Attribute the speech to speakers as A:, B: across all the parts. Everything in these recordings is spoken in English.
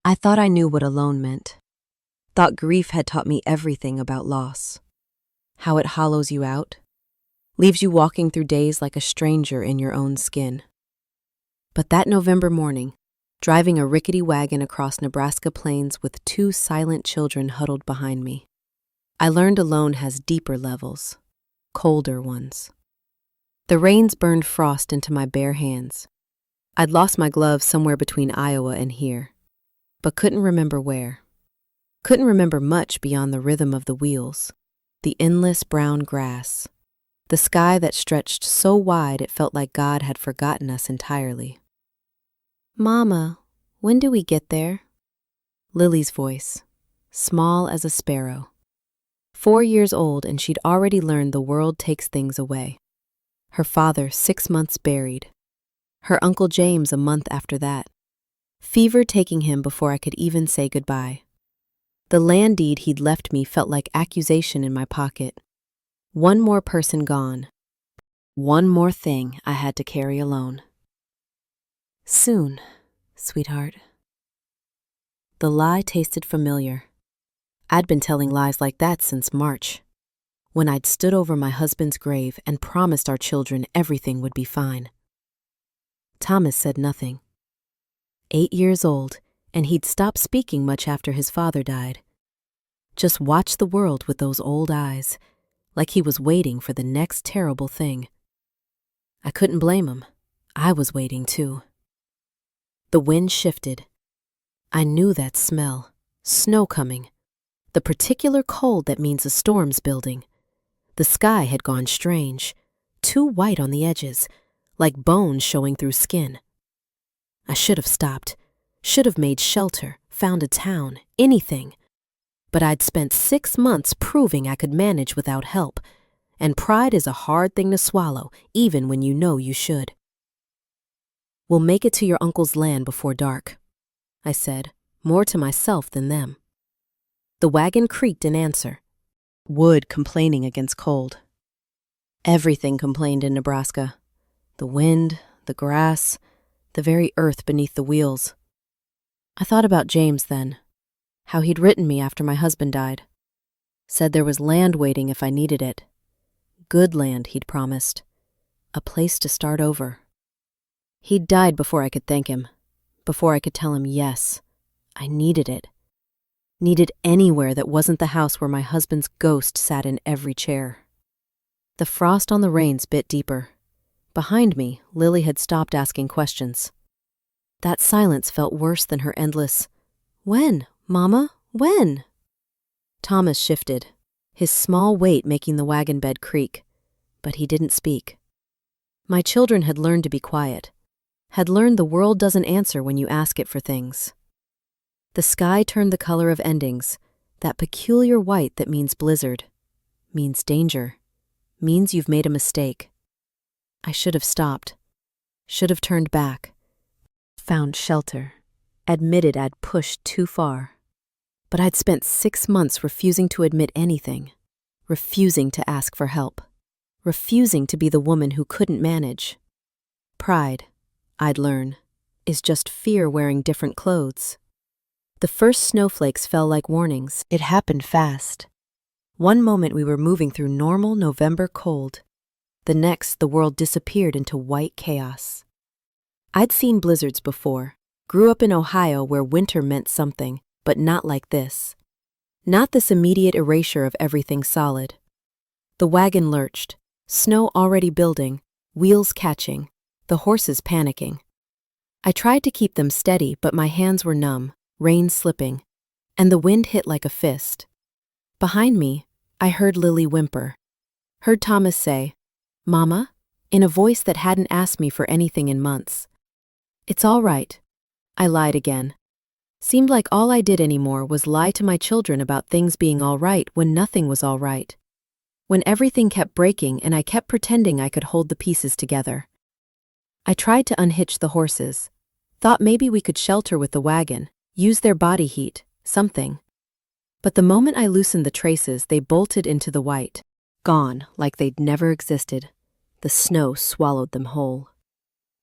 A: I thought I knew what alone meant. Thought grief had taught me everything about loss. How it hollows you out, leaves you walking through days like a stranger in your own skin. But that November morning, driving a rickety wagon across Nebraska plains with 2 silent children huddled behind me, I learned alone has deeper levels, colder ones. The rains burned frost into my bare hands. I'd lost my gloves somewhere between Iowa and here, but couldn't remember where. Couldn't remember much beyond the rhythm of the wheels, the endless brown grass, the sky that stretched so wide it felt like God had forgotten us entirely. "Mama, when do we get there?" Lily's voice, small as a sparrow. 4 years old, and she'd already learned the world takes things away. Her father 6 months buried. Her Uncle James a month after that. Fever taking him before I could even say goodbye. The land deed he'd left me felt like accusation in my pocket. One more person gone. One more thing I had to carry alone. "Soon, sweetheart." The lie tasted familiar. I'd been telling lies like that since March, when I'd stood over my husband's grave and promised our children everything would be fine. Thomas said nothing. 8 years old, and he'd stopped speaking much after his father died. Just watched the world with those old eyes, like he was waiting for the next terrible thing. I couldn't blame him. I was waiting too. The wind shifted. I knew that smell. Snow coming. The particular cold that means a storm's building. The sky had gone strange, too white on the edges, like bones showing through skin. I should have stopped, should have made shelter, found a town, anything. But I'd spent 6 months proving I could manage without help, and pride is a hard thing to swallow, even when you know you should. "We'll make it to your uncle's land before dark," I said, more to myself than them. The wagon creaked in answer, wood complaining against cold. Everything complained in Nebraska. The wind, the grass, the very earth beneath the wheels. I thought about James then, how he'd written me after my husband died. Said there was land waiting if I needed it. Good land, he'd promised. A place to start over. He'd died before I could thank him, before I could tell him yes, I needed it. Needed anywhere that wasn't the house where my husband's ghost sat in every chair. The frost on the rains bit deeper. Behind me, Lily had stopped asking questions. That silence felt worse than her endless, "When, Mama, when?" Thomas shifted, his small weight making the wagon bed creak, but he didn't speak. My children had learned to be quiet, had learned the world doesn't answer when you ask it for things. The sky turned the color of endings, that peculiar white that means blizzard, means danger, means you've made a mistake. I should have stopped, should have turned back, found shelter, admitted I'd pushed too far. But I'd spent 6 months refusing to admit anything, refusing to ask for help, refusing to be the woman who couldn't manage. Pride, I'd learn, is just fear wearing different clothes. The first snowflakes fell like warnings. It happened fast. One moment we were moving through normal November cold. The next, the world disappeared into white chaos. I'd seen blizzards before, grew up in Ohio where winter meant something, but not like this. Not this immediate erasure of everything solid. The wagon lurched, snow already building, wheels catching, the horses panicking. I tried to keep them steady, but my hands were numb, rain slipping, and the wind hit like a fist. Behind me, I heard Lily whimper, heard Thomas say, "Mama," in a voice that hadn't asked me for anything in months. "It's all right." I lied again. Seemed like all I did anymore was lie to my children about things being all right when nothing was all right. When everything kept breaking and I kept pretending I could hold the pieces together. I tried to unhitch the horses. Thought maybe we could shelter with the wagon, use their body heat, something. But the moment I loosened the traces, they bolted into the white, gone like they'd never existed. The snow swallowed them whole.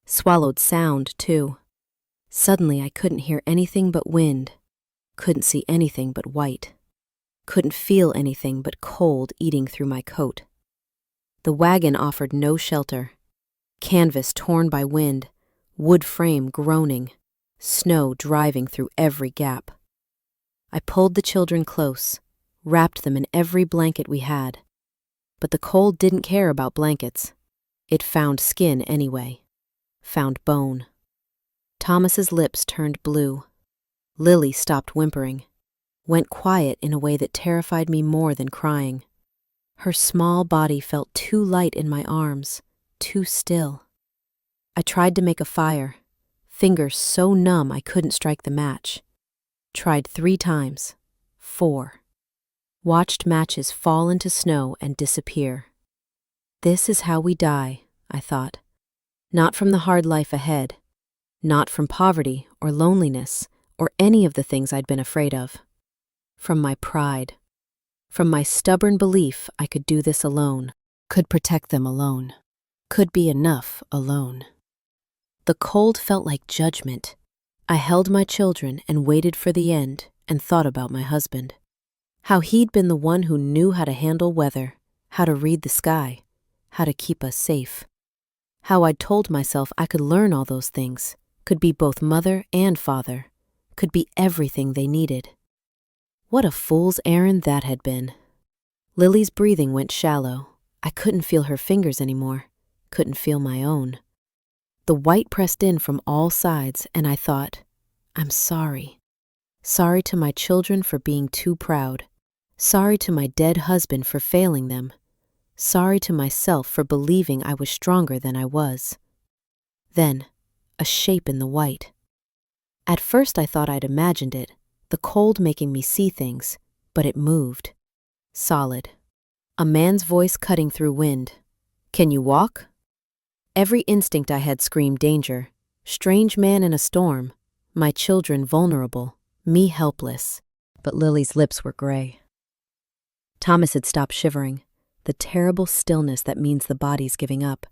A: Swallowed sound, too. Suddenly I couldn't hear anything but wind, couldn't see anything but white, couldn't feel anything but cold eating through my coat. The wagon offered no shelter. Canvas torn by wind, wood frame groaning, snow driving through every gap. I pulled the children close, wrapped them in every blanket we had. But the cold didn't care about blankets. It found skin anyway, found bone. Thomas's lips turned blue. Lily stopped whimpering, went quiet in a way that terrified me more than crying. Her small body felt too light in my arms, too still. I tried to make a fire, fingers so numb I couldn't strike the match. Tried 3 times, 4. Watched matches fall into snow and disappear. This is how we die, I thought. Not from the hard life ahead, not from poverty or loneliness or any of the things I'd been afraid of. From my pride. From my stubborn belief I could do this alone, could protect them alone, could be enough alone. The cold felt like judgment. I held my children and waited for the end and thought about my husband. How he'd been the one who knew how to handle weather, how to read the sky, how to keep us safe. How I'd told myself I could learn all those things, could be both mother and father, could be everything they needed. What a fool's errand that had been. Lily's breathing went shallow. I couldn't feel her fingers anymore, couldn't feel my own. The white pressed in from all sides, and I thought, I'm sorry. Sorry to my children for being too proud. Sorry to my dead husband for failing them. Sorry to myself for believing I was stronger than I was. Then, a shape in the white. At first I thought I'd imagined it, the cold making me see things, but it moved. Solid. A man's voice cutting through wind. Can you walk? Every instinct I had screamed danger. Strange man in a storm. My children vulnerable. Me helpless. But Lily's lips were gray. Thomas had stopped shivering, the terrible stillness that means the body's giving up.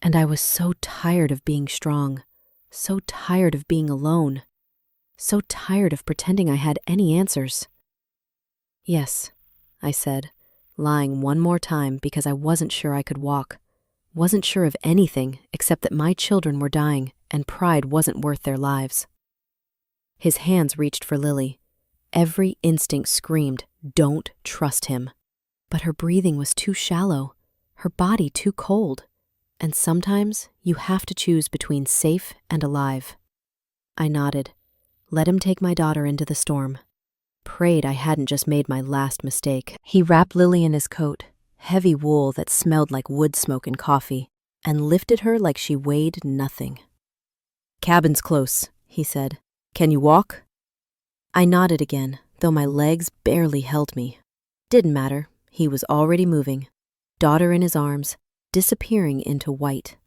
A: And I was so tired of being strong, so tired of being alone, so tired of pretending I had any answers. Yes, I said, lying one more time because I wasn't sure I could walk, wasn't sure of anything except that my children were dying and pride wasn't worth their lives. His hands reached for Lily. Every instinct screamed, don't trust him. But her breathing was too shallow, her body too cold. And sometimes you have to choose between safe and alive. I nodded, let him take my daughter into the storm. Prayed I hadn't just made my last mistake. He wrapped Lily in his coat, heavy wool that smelled like wood smoke and coffee, and lifted her like she weighed nothing. Cabin's close, he said. Can you walk? I nodded again, though my legs barely held me. Didn't matter, he was already moving, daughter in his arms, disappearing into white.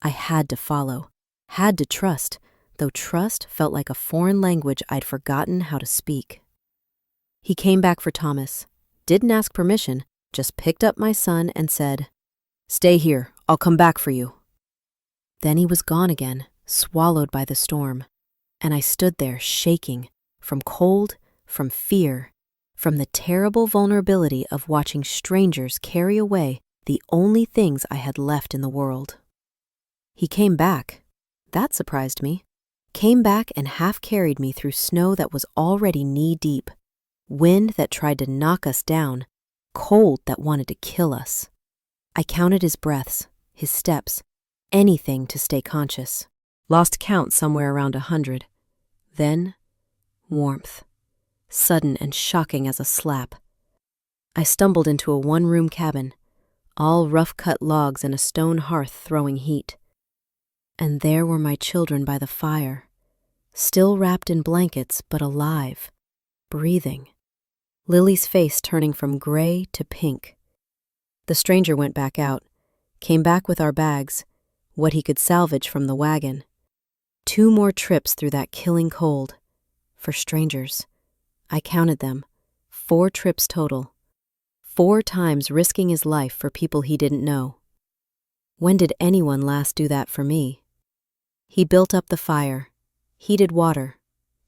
A: I had to follow, had to trust, though trust felt like a foreign language I'd forgotten how to speak. He came back for Thomas, didn't ask permission, just picked up my son and said, Stay here, I'll come back for you. Then he was gone again, swallowed by the storm, and I stood there shaking, from cold, from fear, from the terrible vulnerability of watching strangers carry away the only things I had left in the world. He came back. That surprised me. Came back and half carried me through snow that was already knee-deep, wind that tried to knock us down, cold that wanted to kill us. I counted his breaths, his steps, anything to stay conscious. Lost count somewhere around 100. Then, warmth. Sudden and shocking as a slap. I stumbled into a one-room cabin, all rough-cut logs and a stone hearth throwing heat. And there were my children by the fire, still wrapped in blankets but alive, breathing. Lily's face turning from gray to pink. The stranger went back out, came back with our bags, what he could salvage from the wagon. 2 more trips through that killing cold. For strangers. I counted them. 4 trips total. 4 times risking his life for people he didn't know. When did anyone last do that for me? He built up the fire, heated water,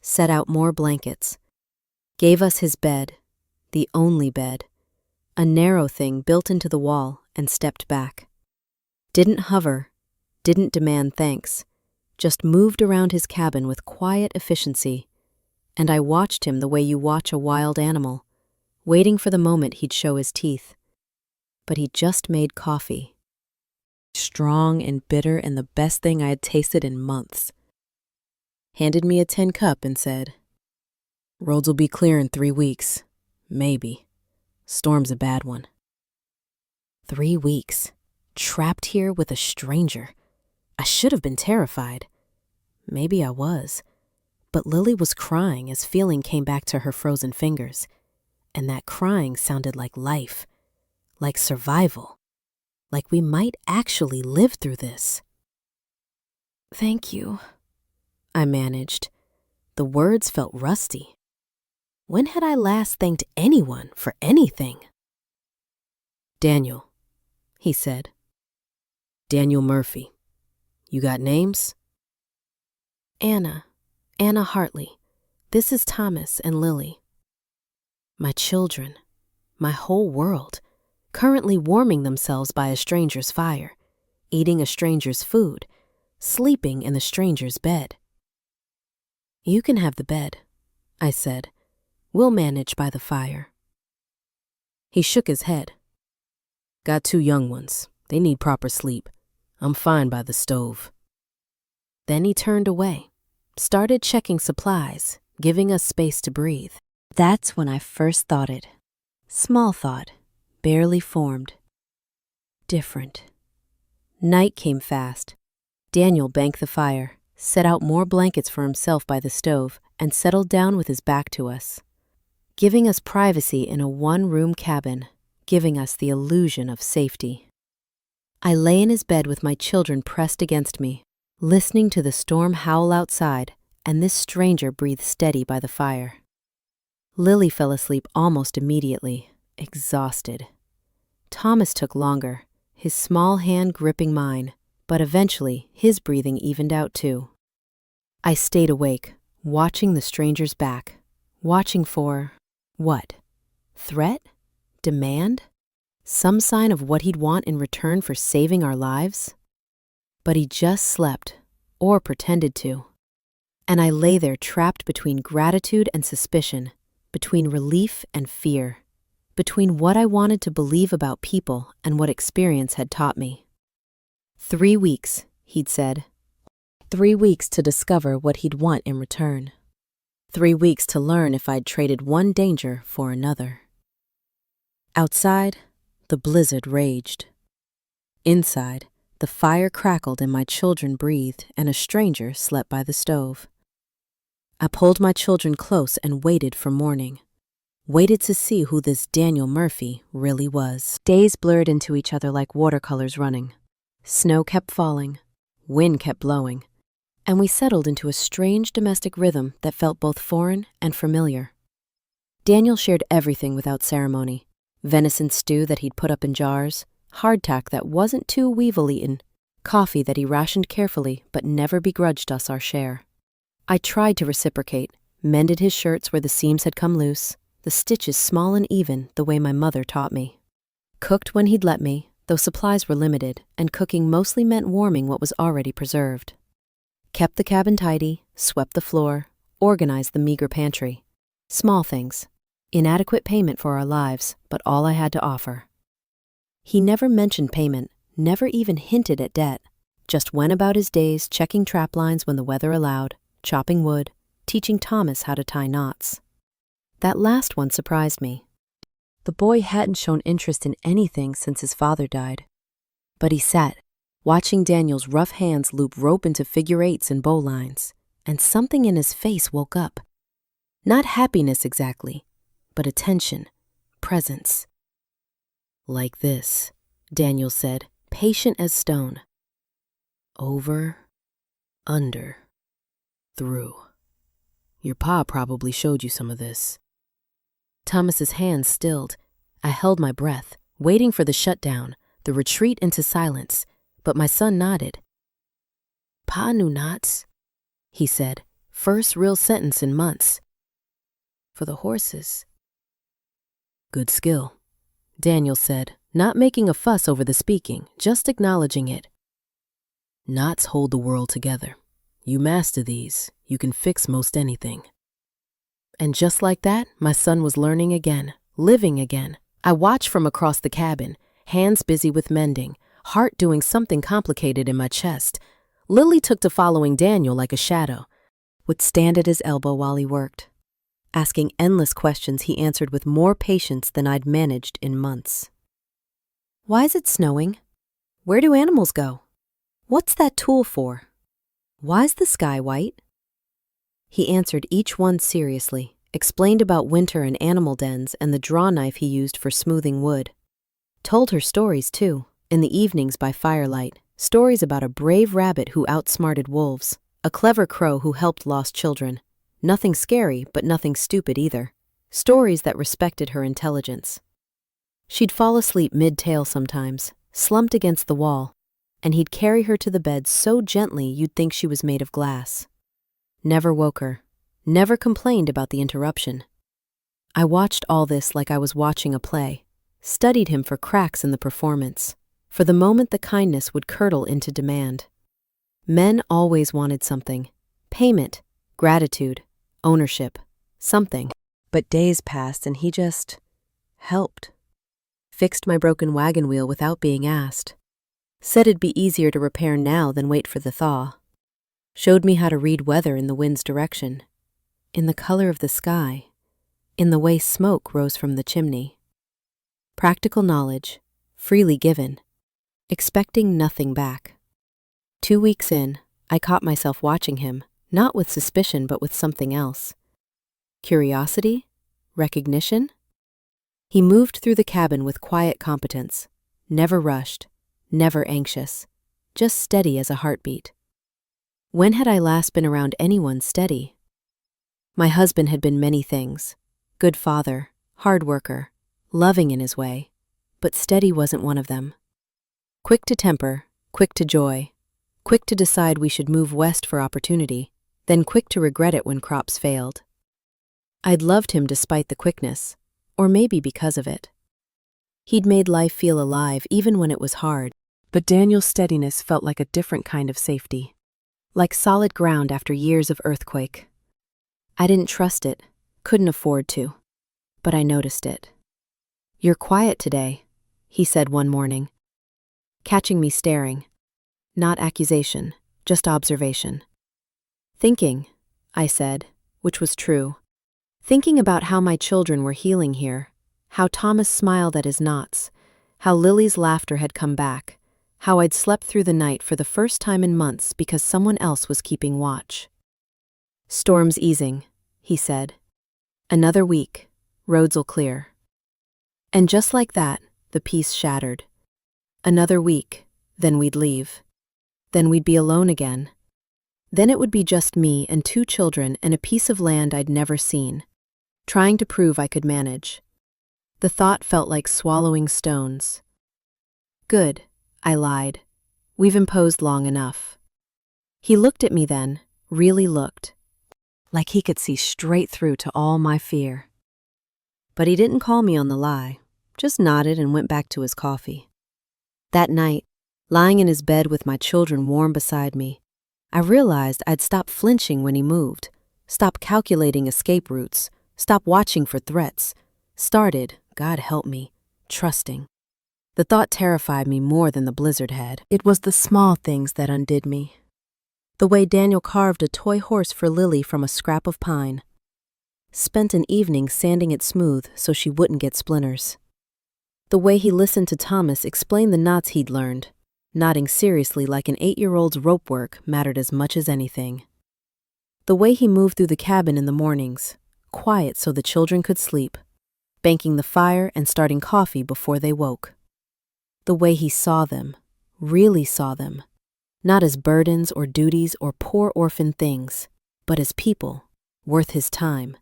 A: set out more blankets, gave us his bed, the only bed, a narrow thing built into the wall, and stepped back. Didn't hover, didn't demand thanks, just moved around his cabin with quiet efficiency, and I watched him the way you watch a wild animal, waiting for the moment he'd show his teeth. But he just made coffee. Strong and bitter and the best thing I had tasted in months. Handed me a tin cup and said, "Roads will be clear in 3 weeks. Maybe. Storm's a bad one." 3 weeks. Trapped here with a stranger. I should have been terrified. Maybe I was. But Lily was crying as feeling came back to her frozen fingers. And that crying sounded like life. Like survival. Like we might actually live through this. "Thank you," I managed. The words felt rusty. When had I last thanked anyone for anything? "Daniel," he said. "Daniel Murphy. You got names?" Anna Hartley. This is Thomas and Lily. My children, my whole world, currently warming themselves by a stranger's fire, eating a stranger's food, sleeping in the stranger's bed. "You can have the bed," I said. "We'll manage by the fire." He shook his head. "Got 2 young ones. They need proper sleep. I'm fine by the stove." Then he turned away, started checking supplies, giving us space to breathe. That's when I first thought it. Small thought, barely formed. Different. Night came fast. Daniel banked the fire, set out more blankets for himself by the stove, and settled down with his back to us, giving us privacy in a 1-room cabin, giving us the illusion of safety. I lay in his bed with my children pressed against me, listening to the storm howl outside, and this stranger breathed steady by the fire. Lily fell asleep almost immediately, exhausted. Thomas took longer, his small hand gripping mine, but eventually his breathing evened out too. I stayed awake, watching the stranger's back, watching for, what? Threat? Demand? Some sign of what he'd want in return for saving our lives? But he just slept, or pretended to. And I lay there trapped between gratitude and suspicion, between relief and fear, between what I wanted to believe about people and what experience had taught me. 3 weeks, he'd said. 3 weeks to discover what he'd want in return. 3 weeks to learn if I'd traded one danger for another. Outside, the blizzard raged. Inside, the fire crackled and my children breathed and a stranger slept by the stove. I pulled my children close and waited for morning. Waited to see who this Daniel Murphy really was. Days blurred into each other like watercolors running. Snow kept falling, wind kept blowing, and we settled into a strange domestic rhythm that felt both foreign and familiar. Daniel shared everything without ceremony. Venison stew that he'd put up in jars, hardtack that wasn't too weevil-eaten, coffee that he rationed carefully but never begrudged us our share. I tried to reciprocate, mended his shirts where the seams had come loose, the stitches small and even the way my mother taught me. Cooked when he'd let me, though supplies were limited, and cooking mostly meant warming what was already preserved. Kept the cabin tidy, swept the floor, organized the meager pantry. Small things. Inadequate payment for our lives, but all I had to offer. He never mentioned payment, never even hinted at debt, just went about his days checking trap lines when the weather allowed, chopping wood, teaching Thomas how to tie knots. That last one surprised me. The boy hadn't shown interest in anything since his father died. But he sat, watching Daniel's rough hands loop rope into figure eights and bow lines, and something in his face woke up. Not happiness exactly, but attention, presence. "Like this," Daniel said, patient as stone. "Over, under, through. Your pa probably showed you some of this." Thomas's hands stilled. I held my breath, waiting for the shutdown, the retreat into silence, but my son nodded. "Pa knew knots," he said, First real sentence in months. For the horses. Good skill, Daniel said, not making a fuss over the speaking, just acknowledging it. Knots hold the world together. You master these, you can fix most anything. And just like that, my son was learning again, living again. I watched from across the cabin, hands busy with mending, heart doing something complicated in my chest. Lily took to following Daniel like a shadow, would stand at his elbow while he worked. Asking endless questions, he answered with more patience than I'd managed in months. Why is it snowing? Where do animals go? What's that tool for? Why's the sky white? He answered each one seriously, explained about winter and animal dens and the draw knife he used for smoothing wood. Told her stories, too, in the evenings by firelight, stories about a brave rabbit who outsmarted wolves, a clever crow who helped lost children. Nothing scary, but nothing stupid either. Stories that respected her intelligence. She'd fall asleep mid-tale sometimes, slumped against the wall, and he'd carry her to the bed so gently you'd think she was made of glass. Never woke her, never complained about the interruption. I watched all this like I was watching a play, studied him for cracks in the performance, for the moment the kindness would curdle into demand. Men always wanted something, payment, gratitude, ownership, something. But days passed and he just helped. Fixed my broken wagon wheel without being asked. Said it'd be easier to repair now than wait for the thaw. Showed me how to read weather in the wind's direction, in the color of the sky, in the way smoke rose from the chimney. Practical knowledge, freely given, expecting nothing back. 2 weeks in, I caught myself watching him, not with suspicion but with something else. Curiosity? Recognition? He moved through the cabin with quiet competence, never rushed, never anxious, just steady as a heartbeat. When had I last been around anyone steady? My husband had been many things. Good father, hard worker, loving in his way, but steady wasn't one of them. Quick to temper, quick to joy, quick to decide we should move west for opportunity, then quick to regret it when crops failed. I'd loved him despite the quickness, or maybe because of it. He'd made life feel alive even when it was hard, but Daniel's steadiness felt like a different kind of safety. Like solid ground after years of earthquake. I didn't trust it, couldn't afford to, but I noticed it. You're quiet today, he said one morning, catching me staring. Not accusation, just observation. Thinking, I said, which was true. Thinking about how my children were healing here, how Thomas smiled at his knots, how Lily's laughter had come back, how I'd slept through the night for the first time in months because someone else was keeping watch. Storm's easing, he said. Another week, roads'll clear. And just like that, the peace shattered. Another week, then we'd leave. Then we'd be alone again. Then it would be just me and 2 children and a piece of land I'd never seen, trying to prove I could manage. The thought felt like swallowing stones. Good, I lied. We've imposed long enough. He looked at me then, really looked, like he could see straight through to all my fear. But he didn't call me on the lie, just nodded and went back to his coffee. That night, lying in his bed with my children warm beside me, I realized I'd stopped flinching when he moved, stopped calculating escape routes, stopped watching for threats, started, God help me, trusting. The thought terrified me more than the blizzard had. It was the small things that undid me. The way Daniel carved a toy horse for Lily from a scrap of pine. Spent an evening sanding it smooth so she wouldn't get splinters. The way he listened to Thomas explain the knots he'd learned, nodding seriously like an 8-year-old's rope work mattered as much as anything. The way he moved through the cabin in the mornings, quiet so the children could sleep, banking the fire and starting coffee before they woke. The way he saw them, really saw them, not as burdens or duties or poor orphan things, but as people, worth his time,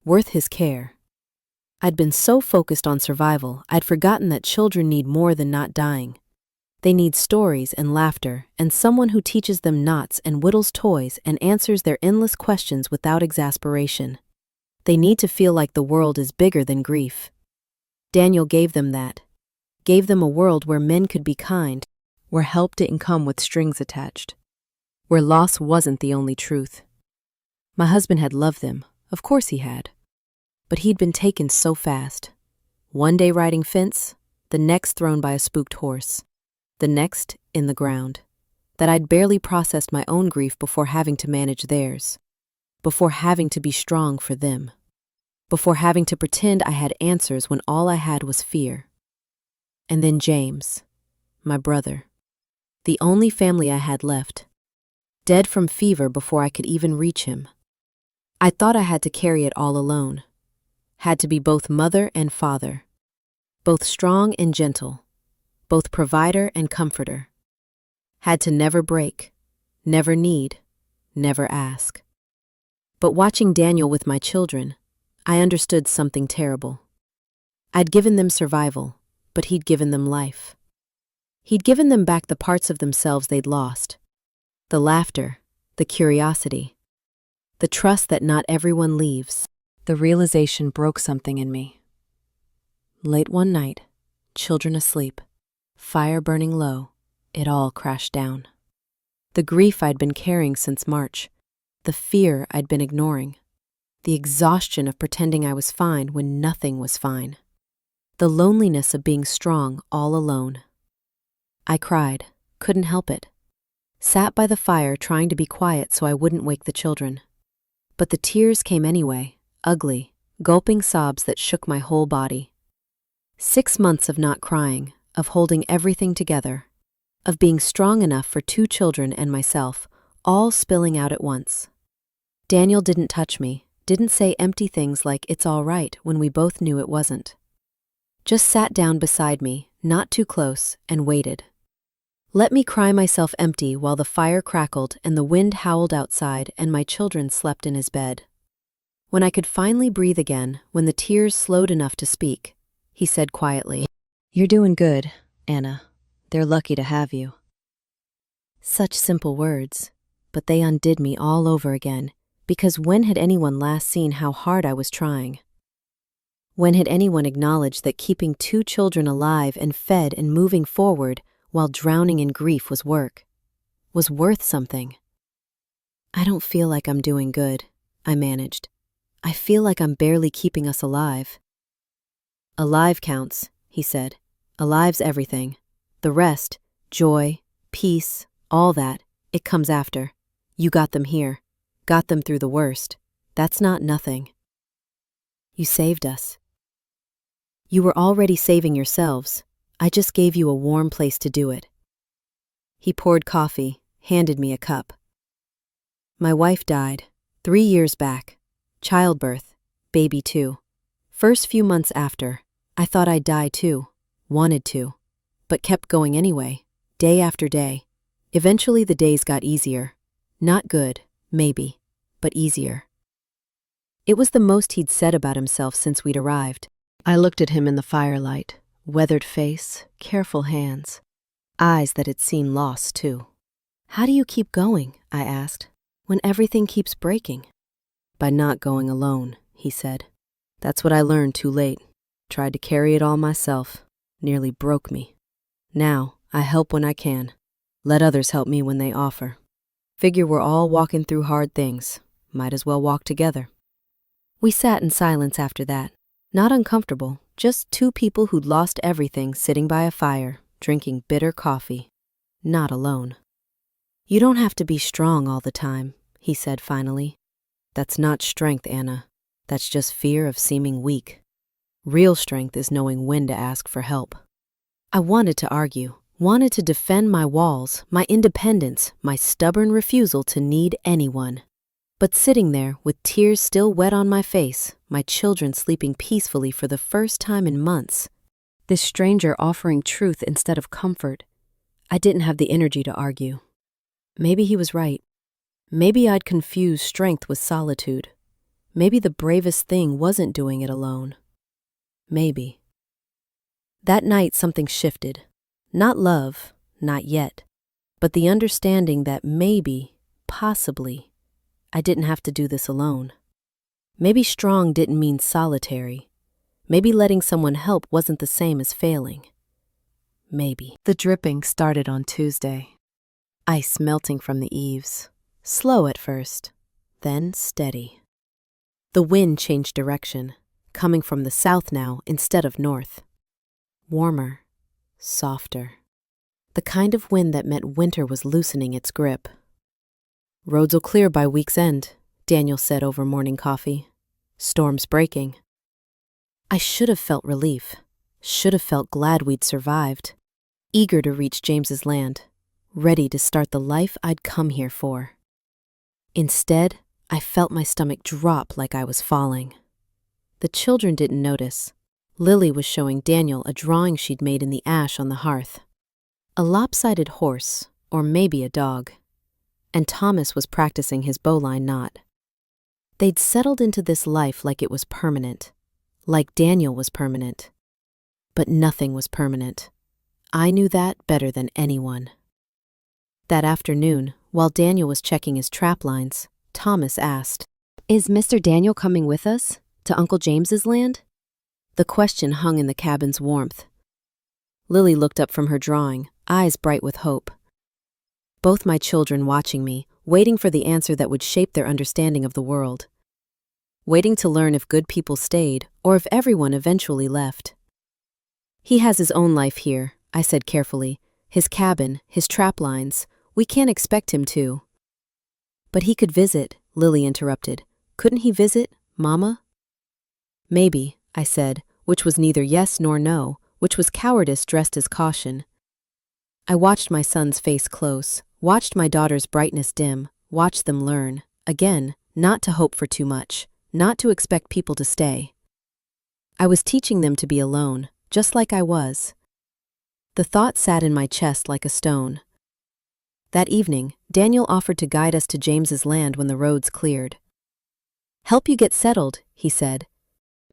A: worth his care. I'd been so focused on survival, I'd forgotten that children need more than not dying. They need stories and laughter and someone who teaches them knots and whittles toys and answers their endless questions without exasperation. They need to feel like the world is bigger than grief. Daniel gave them that. Gave them a world where men could be kind, where help didn't come with strings attached, where loss wasn't the only truth. My husband had loved them, of course he had. But he'd been taken so fast. One day riding fence, the next thrown by a spooked horse, the next in the ground, that I'd barely processed my own grief before having to manage theirs, before having to be strong for them, before having to pretend I had answers when all I had was fear. And then James, my brother, the only family I had left, dead from fever before I could even reach him. I thought I had to carry it all alone, had to be both mother and father, both strong and gentle, both provider and comforter, had to never break, never need, never ask. But watching Daniel with my children, I understood something terrible. I'd given them survival, but he'd given them life. He'd given them back the parts of themselves they'd lost, the laughter, the curiosity, the trust that not everyone leaves. The realization broke something in me. Late one night, children asleep, fire burning low, it all crashed down. The grief I'd been carrying since March, the fear I'd been ignoring, the exhaustion of pretending I was fine when nothing was fine, the loneliness of being strong all alone. I cried, couldn't help it. Sat by the fire trying to be quiet so I wouldn't wake the children. But the tears came anyway, ugly, gulping sobs that shook my whole body. 6 months of not crying, of holding everything together, of being strong enough for 2 children and myself, all spilling out at once. Daniel didn't touch me, didn't say empty things like it's all right when we both knew it wasn't. Just sat down beside me, not too close, and waited. Let me cry myself empty while the fire crackled and the wind howled outside and my children slept in his bed. When I could finally breathe again, when the tears slowed enough to speak, he said quietly, "You're doing good, Anna. They're lucky to have you." Such simple words, but they undid me all over again, because when had anyone last seen how hard I was trying? When had anyone acknowledged that keeping 2 children alive and fed and moving forward while drowning in grief was work, was worth something? "I don't feel like I'm doing good," I managed. "I feel like I'm barely keeping us alive." "Alive counts," he said. "Alive's everything. The rest, joy, peace, all that, it comes after. You got them here. Got them through the worst. That's not nothing. You saved us. You were already saving yourselves. I just gave you a warm place to do it." He poured coffee, handed me a cup. "My wife died, 3 years back. Childbirth, baby too. First few months after, I thought I'd die too, wanted to, but kept going anyway, day after day. Eventually the days got easier. Not good, maybe, but easier." It was the most he'd said about himself since we'd arrived. I looked at him in the firelight, weathered face, careful hands, eyes that had seen loss too. "How do you keep going," I asked, "when everything keeps breaking?" "By not going alone," he said. "That's what I learned too late. Tried to carry it all myself. Nearly broke me. Now, I help when I can. Let others help me when they offer. Figure we're all walking through hard things. Might as well walk together." We sat in silence after that. Not uncomfortable, just 2 people who'd lost everything sitting by a fire, drinking bitter coffee. Not alone. "You don't have to be strong all the time," he said finally. "That's not strength, Anna. That's just fear of seeming weak. Real strength is knowing when to ask for help." I wanted to argue, wanted to defend my walls, my independence, my stubborn refusal to need anyone. But sitting there, with tears still wet on my face, my children sleeping peacefully for the first time in months, this stranger offering truth instead of comfort, I didn't have the energy to argue. Maybe he was right. Maybe I'd confused strength with solitude. Maybe the bravest thing wasn't doing it alone. Maybe. That night something shifted. Not love, not yet, but the understanding that maybe, possibly, I didn't have to do this alone. Maybe strong didn't mean solitary. Maybe letting someone help wasn't the same as failing. Maybe. The dripping started on Tuesday. Ice melting from the eaves, slow at first, then steady. The wind changed direction, coming from the south now instead of north. Warmer, softer. The kind of wind that meant winter was loosening its grip. "Roads'll clear by week's end," Daniel said over morning coffee. "Storm's breaking." I should have felt relief, should have felt glad we'd survived, eager to reach James's land, ready to start the life I'd come here for. Instead, I felt my stomach drop like I was falling. The children didn't notice. Lily was showing Daniel a drawing she'd made in the ash on the hearth. A lopsided horse, or maybe a dog. And Thomas was practicing his bowline knot. They'd settled into this life like it was permanent, like Daniel was permanent. But nothing was permanent. I knew that better than anyone. That afternoon, while Daniel was checking his trap lines, Thomas asked, "Is Mr. Daniel coming with us to Uncle James's land?" The question hung in the cabin's warmth. Lily looked up from her drawing, eyes bright with hope. Both my children watching me, waiting for the answer that would shape their understanding of the world. Waiting to learn if good people stayed or if everyone eventually left. "He has his own life here," I said carefully. "His cabin, his trap lines. We can't expect him to." "But he could visit," Lily interrupted. "Couldn't he visit, Mama?" "Maybe," I said, which was neither yes nor no, which was cowardice dressed as caution. I watched my son's face close, watched my daughter's brightness dim, watched them learn, again, not to hope for too much, not to expect people to stay. I was teaching them to be alone, just like I was. The thought sat in my chest like a stone. That evening, Daniel offered to guide us to James's land when the roads cleared. "Help you get settled," he said.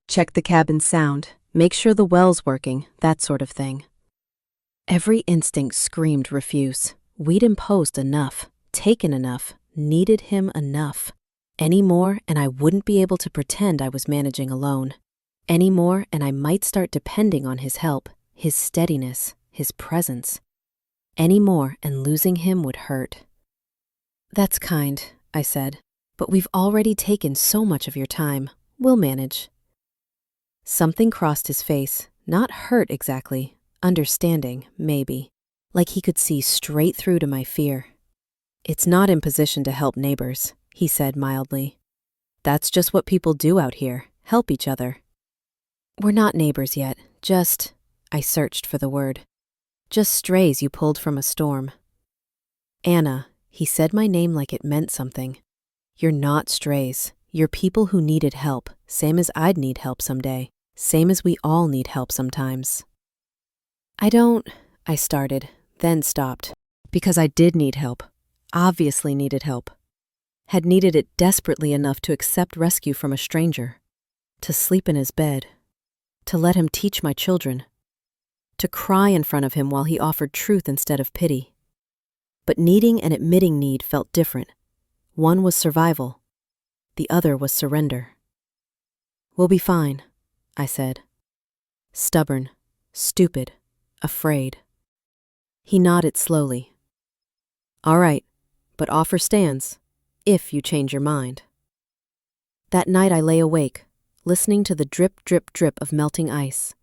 A: "Check the cabin's sound, make sure the well's working, that sort of thing." Every instinct screamed refuse. We'd imposed enough, taken enough, needed him enough. Any more and I wouldn't be able to pretend I was managing alone. Any more and I might start depending on his help, his steadiness, his presence. Any more and losing him would hurt. "That's kind," I said, "but we've already taken so much of your time. We'll manage." Something crossed his face, not hurt exactly, understanding, maybe, like he could see straight through to my fear. "It's not imposition to help neighbors," he said mildly. "That's just what people do out here, help each other." "We're not neighbors yet, just," I searched for the word, "just strays you pulled from a storm." "Anna," he said my name like it meant something. "You're not strays. You're people who needed help, same as I'd need help someday, same as we all need help sometimes." I started, then stopped, because I did need help, obviously needed help. Had needed it desperately enough to accept rescue from a stranger, to sleep in his bed, to let him teach my children, to cry in front of him while he offered truth instead of pity. But needing and admitting need felt different. One was survival, the other was surrender. "We'll be fine," I said. Stubborn, stupid, afraid. He nodded slowly. "All right, but offer stands, if you change your mind." That night I lay awake, listening to the drip, drip, drip of melting ice.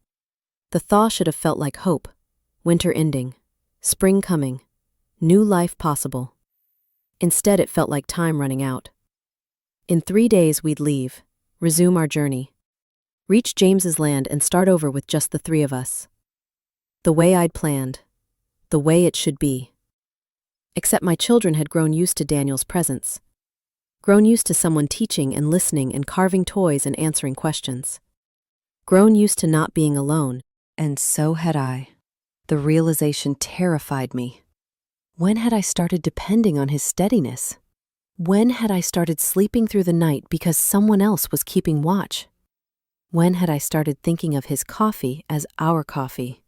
A: The thaw should have felt like hope, winter ending, spring coming, new life possible. Instead, it felt like time running out. In 3 days we'd leave, resume our journey, reach James's land and start over with just the 3 of us. The way I'd planned, the way it should be. Except my children had grown used to Daniel's presence, grown used to someone teaching and listening and carving toys and answering questions, grown used to not being alone, and so had I. The realization terrified me. When had I started depending on his steadiness? When had I started sleeping through the night because someone else was keeping watch? When had I started thinking of his coffee as our coffee,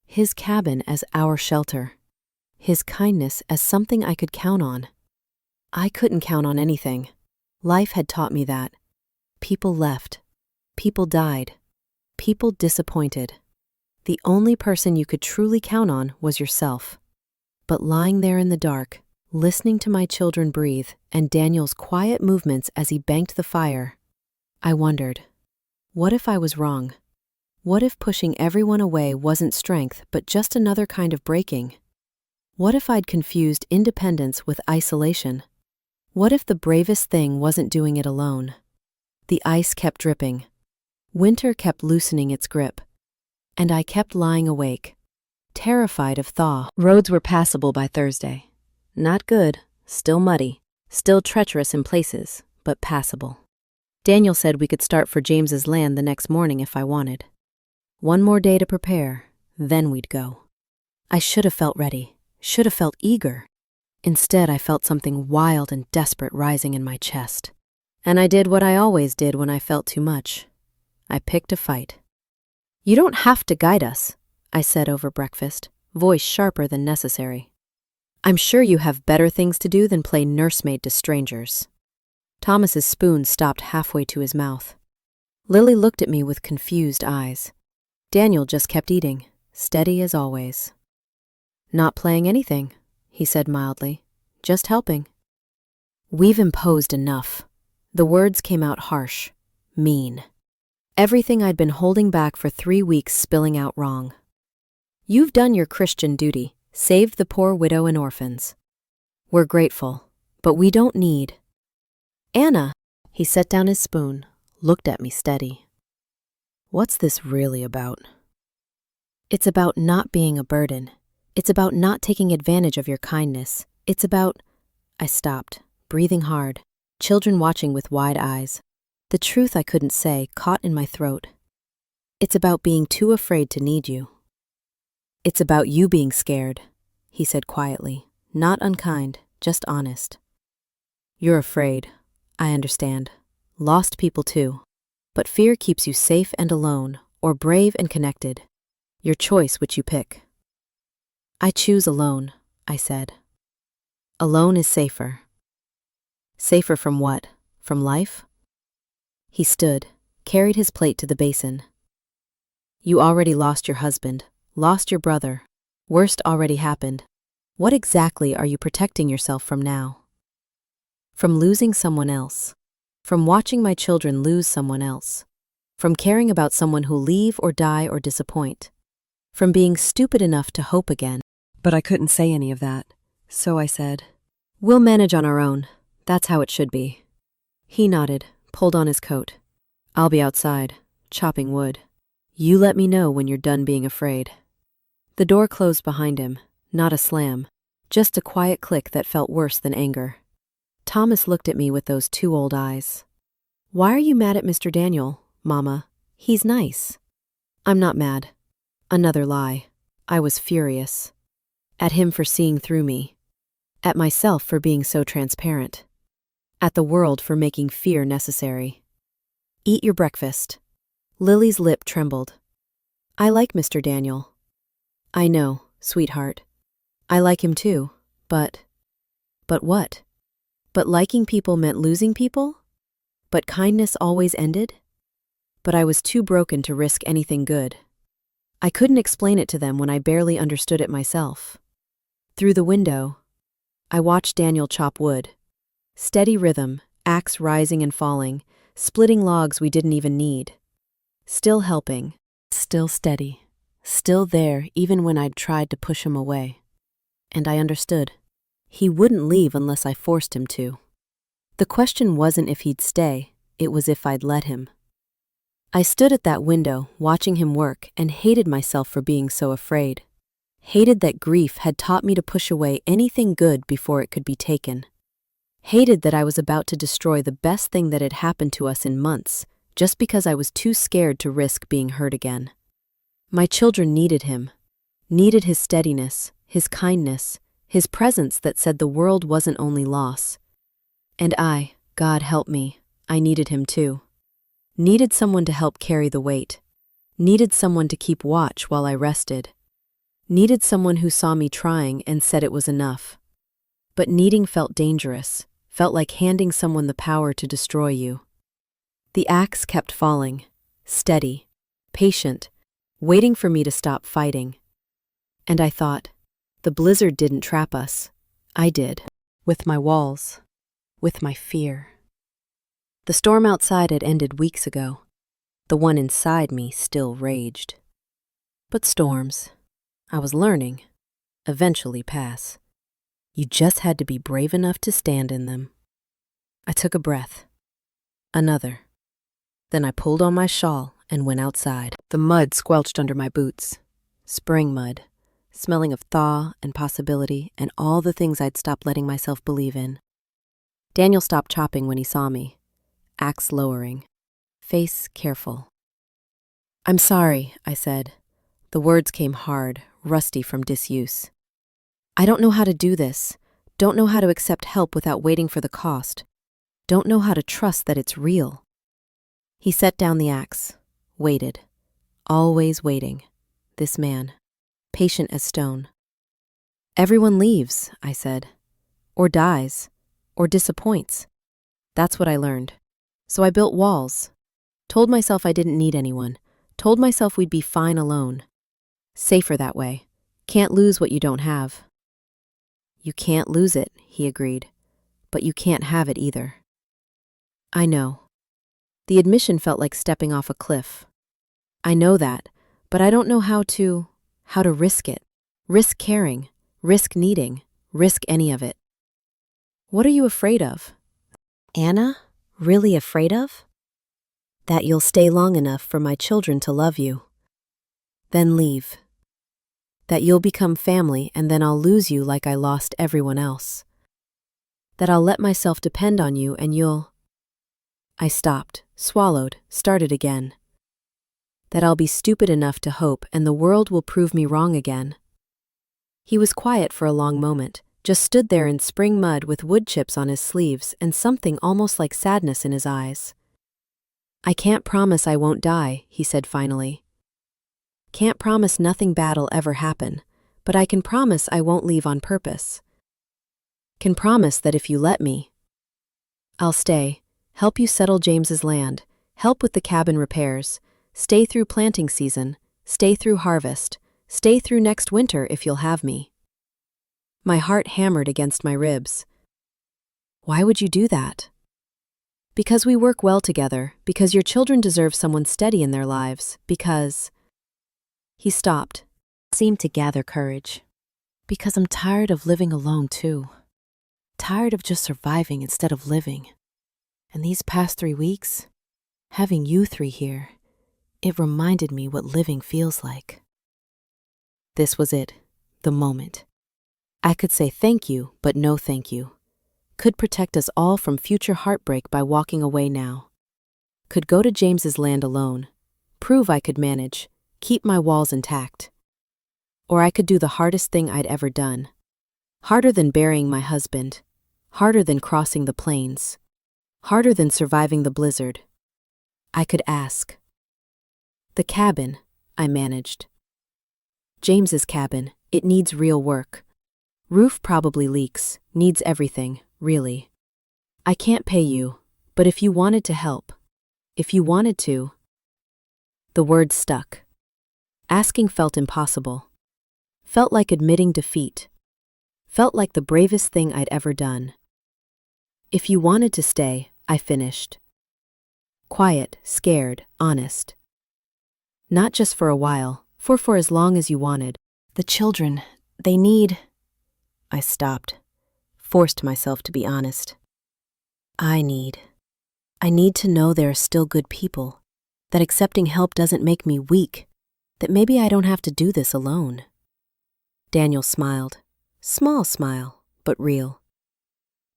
A: his cabin as our shelter, his kindness as something I could count on. I couldn't count on anything. Life had taught me that. People left. People died. People disappointed. The only person you could truly count on was yourself. But lying there in the dark, listening to my children breathe and Daniel's quiet movements as he banked the fire, I wondered, what if I was wrong? What if pushing everyone away wasn't strength but just another kind of breaking? What if I'd confused independence with isolation? What if the bravest thing wasn't doing it alone? The ice kept dripping. Winter kept loosening its grip. And I kept lying awake, terrified of thaw. Roads were passable by Thursday. Not good, still muddy, still treacherous in places, but passable. Daniel said we could start for James's land the next morning if I wanted. One more day to prepare, then we'd go. I should have felt ready, should have felt eager. Instead, I felt something wild and desperate rising in my chest. And I did what I always did when I felt too much. I picked a fight. "You don't have to guide us," I said over breakfast, voice sharper than necessary. "I'm sure you have better things to do than play nursemaid to strangers." Thomas's spoon stopped halfway to his mouth. Lily looked at me with confused eyes. Daniel just kept eating, steady as always. "Not playing anything," he said mildly. "Just helping." "We've imposed enough." The words came out harsh, mean. Everything I'd been holding back for 3 weeks spilling out wrong. "You've done your Christian duty, saved the poor widow and orphans. We're grateful, but we don't need." "Anna," he set down his spoon, looked at me steady. "What's this really about?" "It's about not being a burden. It's about not taking advantage of your kindness. It's about—" I stopped, breathing hard, children watching with wide eyes. The truth I couldn't say caught in my throat. "It's about being too afraid to need you." "It's about you being scared," he said quietly, not unkind, just honest. "You're afraid. I understand. Lost people too. But fear keeps you safe and alone, or brave and connected. Your choice which you pick." "I choose alone," I said. "Alone is safer." "Safer from what? From life?" He stood, carried his plate to the basin. "You already lost your husband, lost your brother. Worst already happened. What exactly are you protecting yourself from now?" "From losing someone else. From watching my children lose someone else. From caring about someone who'll leave or die or disappoint. From being stupid enough to hope again." But I couldn't say any of that, so I said, "We'll manage on our own. That's how it should be." He nodded, pulled on his coat. "I'll be outside, chopping wood. You let me know when you're done being afraid." The door closed behind him, not a slam, just a quiet click that felt worse than anger. Thomas looked at me with those 2 old eyes. "Why are you mad at Mr. Daniel, Mama? He's nice." "I'm not mad." Another lie. I was furious. At him for seeing through me. At myself for being so transparent. At the world for making fear necessary. "Eat your breakfast." Lily's lip trembled. "I like Mr. Daniel." "I know, sweetheart. I like him too, but..." "But what? But liking people meant losing people? But kindness always ended?" But I was too broken to risk anything good. I couldn't explain it to them when I barely understood it myself. Through the window, I watched Daniel chop wood. Steady rhythm, axe rising and falling, splitting logs we didn't even need. Still helping, still steady, still there even when I'd tried to push him away. And I understood. He wouldn't leave unless I forced him to. The question wasn't if he'd stay, it was if I'd let him. I stood at that window, watching him work, and hated myself for being so afraid. Hated that grief had taught me to push away anything good before it could be taken. Hated that I was about to destroy the best thing that had happened to us in months, just because I was too scared to risk being hurt again. My children needed him. Needed his steadiness, his kindness, his presence that said the world wasn't only loss. And I, God help me, I needed him too. Needed someone to help carry the weight. Needed someone to keep watch while I rested. Needed someone who saw me trying and said it was enough. But needing felt dangerous, felt like handing someone the power to destroy you. The axe kept falling, steady, patient, waiting for me to stop fighting. And I thought, the blizzard didn't trap us. I did. With my walls. With my fear. The storm outside had ended weeks ago. The one inside me still raged. But storms, I was learning, eventually pass. You just had to be brave enough to stand in them. I took a breath. Another. Then I pulled on my shawl and went outside. The mud squelched under my boots. Spring mud, smelling of thaw and possibility and all the things I'd stopped letting myself believe in. Daniel stopped chopping when he saw me, axe lowering, face careful. "I'm sorry," I said. The words came hard, rusty from disuse. "I don't know how to do this. Don't know how to accept help without waiting for the cost. Don't know how to trust that it's real." He set down the axe, waited, always waiting. This man, patient as stone. "Everyone leaves," I said, "or dies, or disappoints." That's what I learned. So I built walls. Told myself I didn't need anyone. Told myself we'd be fine alone. Safer that way. Can't lose what you don't have. "You can't lose it," he agreed, "but you can't have it either." I know. The admission felt like stepping off a cliff. I know that, but I don't know how to risk it. Risk caring, risk needing, risk any of it. "What are you afraid of?" "Anna, really afraid of?" "That you'll stay long enough for my children to love you. Then leave. That you'll become family and then I'll lose you like I lost everyone else. That I'll let myself depend on you and you'll—" I stopped, swallowed, started again. "That I'll be stupid enough to hope and the world will prove me wrong again." He was quiet for a long moment, just stood there in spring mud with wood chips on his sleeves and something almost like sadness in his eyes. "I can't promise I won't die," he said finally. "Can't promise nothing bad'll ever happen, but I can promise I won't leave on purpose. Can promise that if you let me, I'll stay, help you settle James's land, help with the cabin repairs, stay through planting season, stay through harvest, stay through next winter if you'll have me." My heart hammered against my ribs. "Why would you do that?" "Because we work well together, because your children deserve someone steady in their lives, because—" He stopped, seemed to gather courage. "Because I'm tired of living alone too. Tired of just surviving instead of living. And these past 3 weeks, having you 3 here, it reminded me what living feels like." This was it, the moment. I could say thank you, but no thank you. Could protect us all from future heartbreak by walking away now. Could go to James's land alone, prove I could manage, keep my walls intact. Or I could do the hardest thing I'd ever done. Harder than burying my husband. Harder than crossing the plains. Harder than surviving the blizzard. I could ask. The cabin, I managed. James's cabin, it needs real work. Roof probably leaks, needs everything, really. I can't pay you, but if you wanted to help, if you wanted to. The word stuck. Asking felt impossible. Felt like admitting defeat. Felt like the bravest thing I'd ever done. "If you wanted to stay," I finished. Quiet, scared, honest. "Not just for a while, for as long as you wanted. The children, they need—" I stopped, forced myself to be honest. I need to know there are still good people, that accepting help doesn't make me weak, that maybe I don't have to do this alone." Daniel smiled. Small smile, but real.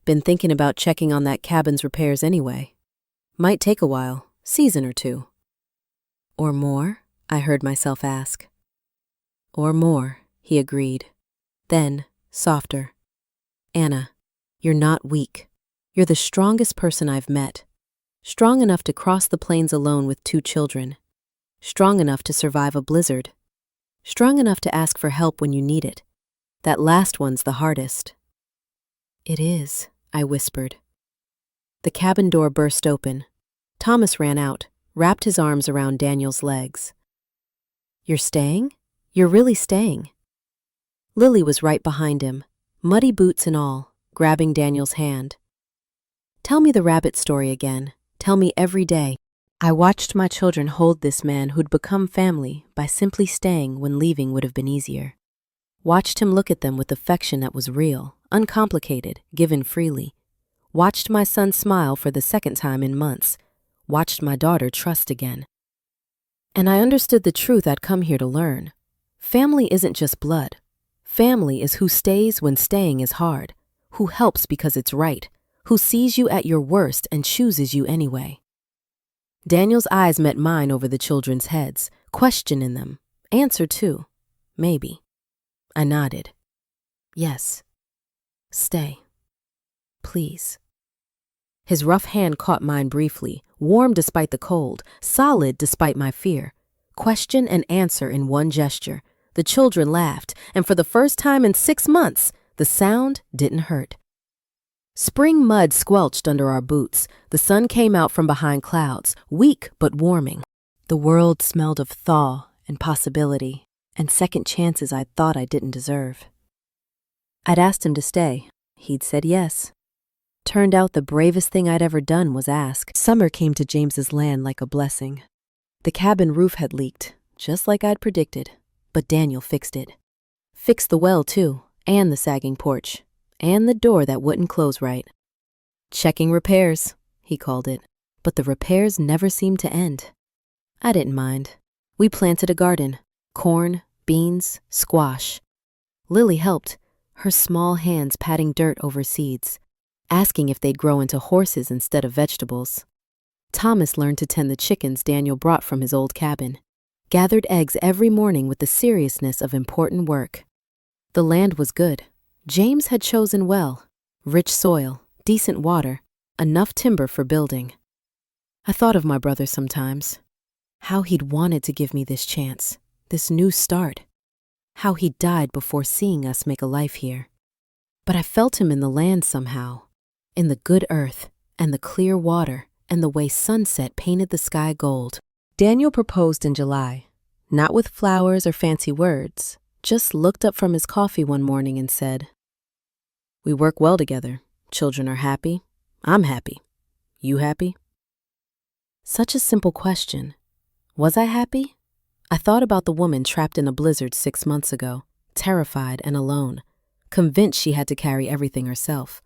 A: "Been thinking about checking on that cabin's repairs anyway. Might take a while, season or 2. "Or more?" I heard myself ask. "Or more," he agreed. Then, softer. "Anna, you're not weak. You're the strongest person I've met. Strong enough to cross the plains alone with 2 children. Strong enough to survive a blizzard. strong enough to ask for help when you need it. That last one's the hardest. It is, I whispered. The cabin door burst open. Thomas ran out, wrapped his arms around Daniel's legs. You're staying? You're really staying? Lily was right behind him, muddy boots and all, grabbing Daniel's hand. Tell me the rabbit story again. Tell me every day. I watched my children hold this man who'd become family by simply staying when leaving would have been easier. Watched him look at them with affection that was real, uncomplicated, given freely. Watched my son smile for the second time in months. Watched my daughter trust again. And I understood the truth I'd come here to learn. Family isn't just blood. Family is who stays when staying is hard, who helps because it's right, who sees you at your worst and chooses you anyway. Daniel's eyes met mine over the children's heads, question in them, answer too, maybe. I nodded. Yes. Stay. Please. His rough hand caught mine briefly, warm despite the cold, solid despite my fear. Question and answer in one gesture. The children laughed, and for the first time in 6 months, the sound didn't hurt. Spring mud squelched under our boots. The sun came out from behind clouds, weak but warming. The world smelled of thaw and possibility, and second chances I thought I didn't deserve. I'd asked him to stay. He'd said yes. Turned out the bravest thing I'd ever done was ask. Summer came to James's land like a blessing. The cabin roof had leaked, just like I'd predicted, but Daniel fixed it. Fixed the well, too, and the sagging porch, and the door that wouldn't close right. Checking repairs, he called it, but the repairs never seemed to end. I didn't mind. We planted a garden, corn, beans, squash. Lily helped, her small hands patting dirt over seeds, asking if they'd grow into horses instead of vegetables. Thomas learned to tend the chickens Daniel brought from his old cabin, gathered eggs every morning with the seriousness of important work. The land was good. James had chosen well. Rich soil, decent water, enough timber for building. I thought of my brother sometimes. How he'd wanted to give me this chance, this new start. How he died before seeing us make a life here. But I felt him in the land somehow, in the good earth and the clear water and the way sunset painted the sky gold. Daniel proposed in July, not with flowers or fancy words, just looked up from his coffee one morning and said, "We work well together. Children are happy. I'm happy. You happy?" Such a simple question. Was I happy? I thought about the woman trapped in a blizzard 6 months ago, terrified and alone, convinced she had to carry everything herself.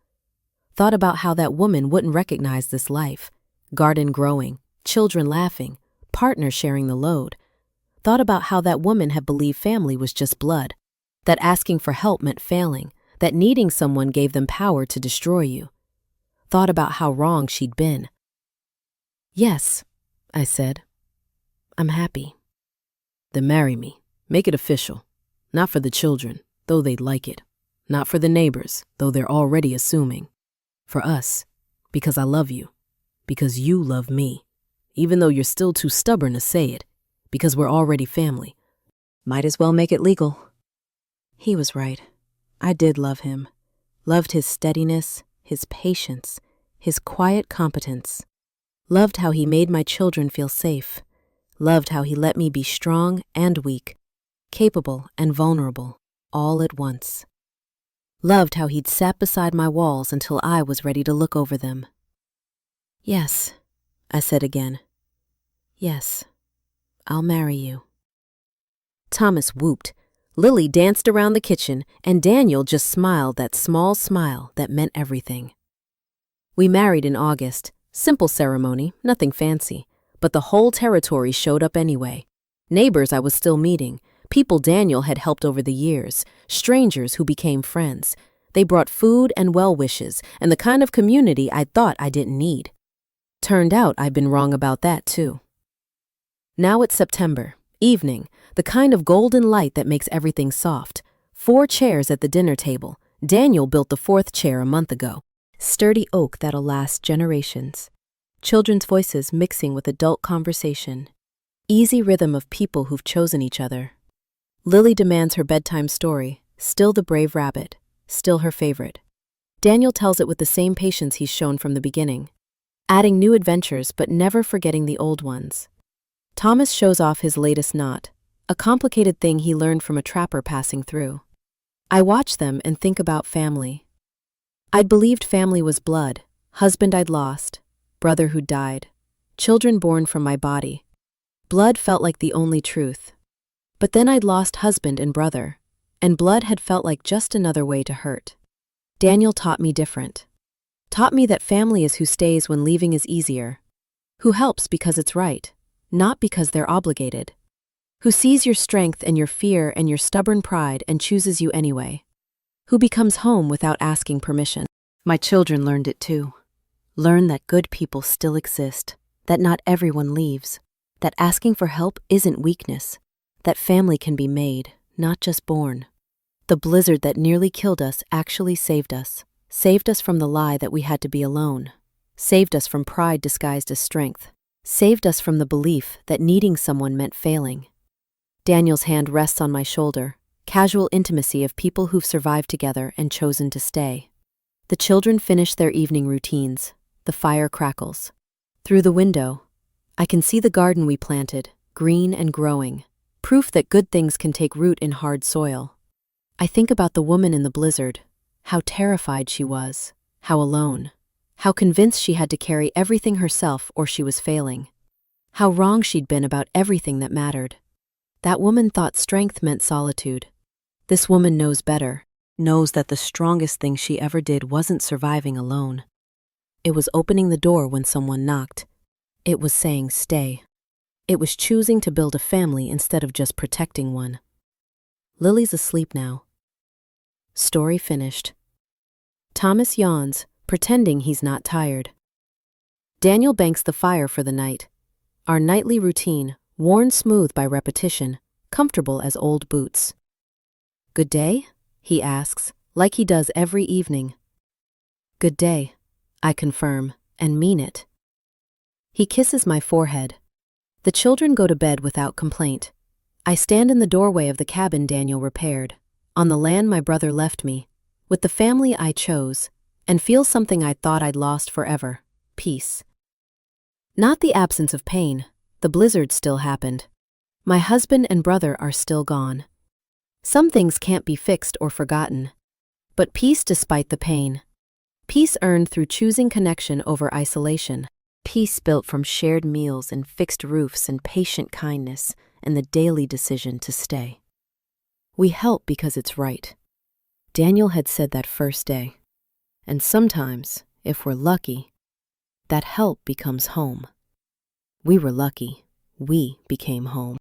A: Thought about how that woman wouldn't recognize this life, garden growing, children laughing, partners sharing the load. Thought about how that woman had believed family was just blood, that asking for help meant failing, that needing someone gave them power to destroy you. Thought about how wrong she'd been. "Yes," I said. "I'm happy." "Then marry me. Make it official. Not for the children, though they'd like it. Not for the neighbors, though they're already assuming. For us, because I love you. Because you love me. Even though you're still too stubborn to say it. Because we're already family. Might as well make it legal." He was right. I did love him. Loved his steadiness, his patience, his quiet competence. Loved how he made my children feel safe. Loved how he let me be strong and weak, capable and vulnerable, all at once. Loved how he'd sat beside my walls until I was ready to look over them. "Yes," I said again. "Yes, I'll marry you." Thomas whooped. Lily danced around the kitchen, and Daniel just smiled that small smile that meant everything. We married in August. Simple ceremony, nothing fancy. But the whole territory showed up anyway. Neighbors I was still meeting, people Daniel had helped over the years, strangers who became friends. They brought food and well wishes, and the kind of community I thought I didn't need. Turned out I'd been wrong about that too. Now it's September, evening, the kind of golden light that makes everything soft. 4 chairs at the dinner table. Daniel built the 4th chair a month ago. Sturdy oak that'll last generations. Children's voices mixing with adult conversation. Easy rhythm of people who've chosen each other. Lily demands her bedtime story, still the brave rabbit, still her favorite. Daniel tells it with the same patience he's shown from the beginning, adding new adventures but never forgetting the old ones. Thomas shows off his latest knot, a complicated thing he learned from a trapper passing through. I watch them and think about family. I'd believed family was blood, husband I'd lost, brother who'd died, children born from my body. Blood felt like the only truth. But then I'd lost husband and brother, and blood had felt like just another way to hurt. Daniel taught me different. Taught me that family is who stays when leaving is easier, who helps because it's right, not because they're obligated, who sees your strength and your fear and your stubborn pride and chooses you anyway, who becomes home without asking permission. My children learned it too. Learn that good people still exist, that not everyone leaves, that asking for help isn't weakness, that family can be made, not just born. The blizzard that nearly killed us actually saved us from the lie that we had to be alone, saved us from pride disguised as strength, saved us from the belief that needing someone meant failing. Daniel's hand rests on my shoulder, casual intimacy of people who've survived together and chosen to stay. The children finish their evening routines, the fire crackles. Through the window, I can see the garden we planted, green and growing, proof that good things can take root in hard soil. I think about the woman in the blizzard, how terrified she was, how alone, how convinced she had to carry everything herself or she was failing, how wrong she'd been about everything that mattered. That woman thought strength meant solitude. This woman knows better, knows that the strongest thing she ever did wasn't surviving alone. It was opening the door when someone knocked. It was saying stay. It was choosing to build a family instead of just protecting one. Lily's asleep now. Story finished. Thomas yawns, pretending he's not tired. Daniel banks the fire for the night. Our nightly routine, worn smooth by repetition, comfortable as old boots. Good day? He asks, like he does every evening. Good day, I confirm, and mean it. He kisses my forehead. The children go to bed without complaint. I stand in the doorway of the cabin Daniel repaired, on the land my brother left me, with the family I chose, and feel something I thought I'd lost forever, peace. Not the absence of pain, the blizzard still happened. My husband and brother are still gone. Some things can't be fixed or forgotten. But peace despite the pain. Peace earned through choosing connection over isolation. Peace built from shared meals and fixed roofs and patient kindness and the daily decision to stay. We help because it's right. Daniel had said that first day. And sometimes, if we're lucky, that help becomes home. We were lucky. We became home.